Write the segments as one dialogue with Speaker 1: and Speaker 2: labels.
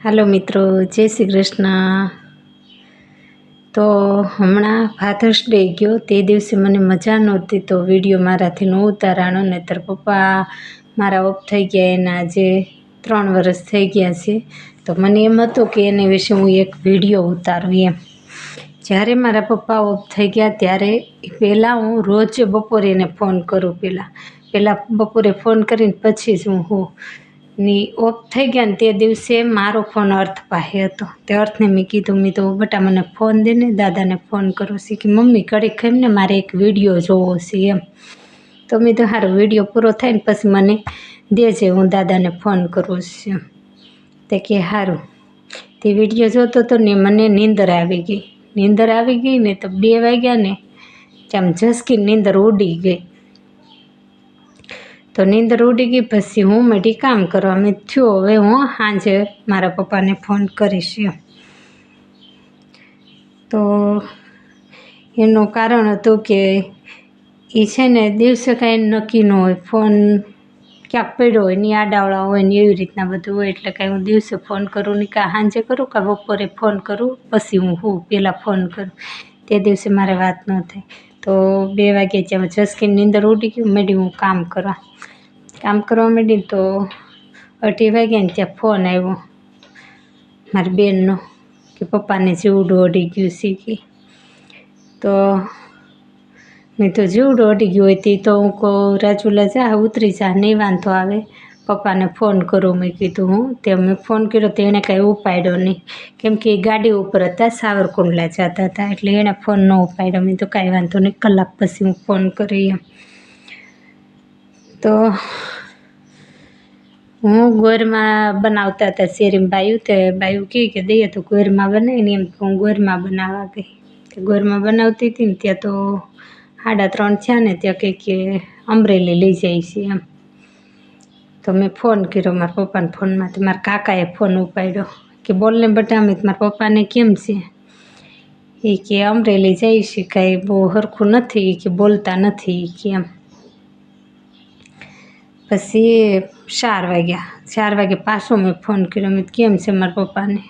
Speaker 1: હાલો મિત્રો, જય શ્રી કૃષ્ણ। તો હમણાં ફાધર્સ ડે ગયો, તે દિવસે મને મજા નહોતી તો વિડીયો મારાથી ન ઉતારાણો, નહીંતર પપ્પા મારા ઓફ થઈ ગયા એના આજે 3 વર્ષ થઈ ગયા છે। તો મને એમ હતું કે એની વિશે હું એક વિડીયો ઉતારું એમ। જ્યારે મારા પપ્પા ઓફ થઈ ગયા ત્યારે પહેલાં હું રોજ બપોરે એને ફોન કરું, પહેલાં બપોરે ફોન કરીને પછી જ હું ની ઓફ થઈ ગયા ને તે દિવસે મારો ફોન અર્થ પાસે હતો। તે અર્થને મેં કીધું, મેં તો બેટા મને ફોન દે ને, દાદાને ફોન કરો છે કે મમ્મી ઘડીક એમને મારે એક વિડીયો જોવો છે એમ। તો મેં તો સારો વિડીયો પૂરો થાય ને પછી મને દેજે, હું દાદાને ફોન કરું છું। તે કે સારું। તે વિડીયો જોતો હતો ને મને નીંદર આવી ગઈ ને તો 2 વાગ્યા ને આમ ઝસકી નીંદર ઉડી ગઈ। તો નીંદર ઉડી ગઈ પછી હું મળી કામ કરવા, મેં થયો હવે હું સાંજે મારા પપ્પાને ફોન કરીશ એમ। તો એનું કારણ હતું કે એ છે ને દિવસે કાંઈ નક્કી ન હોય, ફોન ક્યાંક પડ્યો હોય ને આડાવડા હોય ને એવી રીતના બધું હોય, એટલે કાંઈ હું દિવસે ફોન કરું ને કાં સાંજે કરું કાં બપોરે ફોન કરું પછી હું પહેલાં ફોન કરું, તે દિવસે મારે વાત ન થાય। તો 2 વાગે જ્યાં ઝસકીની નીંદર ઉડી ગઈ, મેળી હું કામ કરવા માંડી તો 2:30 વાગ્યા ને ત્યાં ફોન આવ્યો મારી બેનનો કે પપ્પાને જીવડું અડી ગયું છે કે। તો મેં તો જીવડું અડી ગયું હોય તે તો હું કહું રાજુલા જા ઉતરી જા, નહીં વાંધો આવે, પપ્પાને ફોન કરું મેં કીધું હું। તે મેં ફોન કર્યો તો એણે કાંઈ ઉપાડ્યો નહીં, કેમ કે એ ગાડી ઉપર હતા, સાવરકુંડલા જતા હતા, એટલે એણે ફોન ન ઉપાડ્યો। મેં તો કાંઈ વાંધો નહીં, કલાક પછી હું ફોન કરી એમ। તો હું ગોરમાં બનાવતા હતા શેરીમાં બાયું, તે બાયું કહે કે દઈએ તો ગોરમાં બનાવીને એમ, હું ગોરમાં બનાવવા ગઈ। ગોરમાં બનાવતી હતી ને ત્યાં તો 3:30 થયા ને ત્યાં કહે કે અમરેલી લઈ જાય છે એમ। તો મેં ફોન કર્યો મારા પપ્પાના ફોનમાંથી, મારા કાકાએ ફોન ઉપાડ્યો કે બોલને બેટા અમિત, મારા પપ્પાને કેમ છે? એ કે અમરેલી જાય છે, કાંઈ બહુ સરખું નથી કે બોલતા નથી કે એમ। પછી 4 વાગે પાછો મેં ફોન કર્યો, મેં કેમ છે મારા પપ્પાને?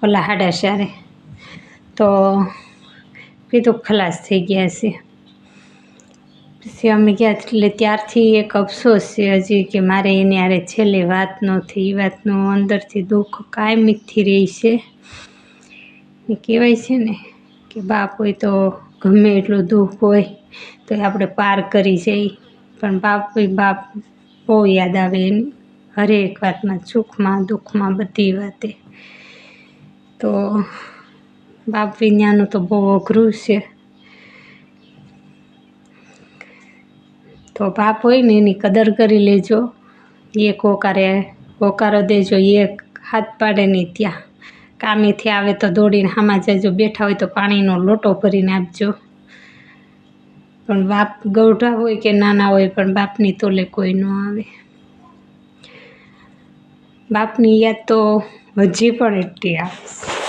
Speaker 1: ઓલા 4:30 તો કીધું ખલાસ થઈ ગયા છે। પછી અમે ગયા એટલે ત્યારથી એક અફસોસ છે હજી કે મારે એને હારે છેલ્લે વાત ન થઈ, એ વાતનું અંદરથી દુઃખ કાયમથી રહે છે। એ કહેવાય છે ને કે બાપ હોય તો ગમે એટલું દુઃખ હોય તો આપણે પાર કરી જઈએ, પણ બાપ બહુ યાદ આવે એની હરેક વાતમાં, સુખમાં દુઃખમાં બધી વાતે। તો બાપ વિનાનું તો બહુ અઘરું છે। તો બાપ હોય ને એની કદર કરી લેજો, એક હોકારો દેજો, એક હાથ પાડે નહીં ત્યાં કામેથી આવે તો દોડીને સામા જજો, બેઠા હોય તો પાણીનો લોટો ભરીને આપજો। પણ બાપ ગૌઢા હોય કે નાના હોય પણ બાપની તોલે કોઈ ન આવે। બાપની યાદ તો હજી પણ એટલી આવે છે।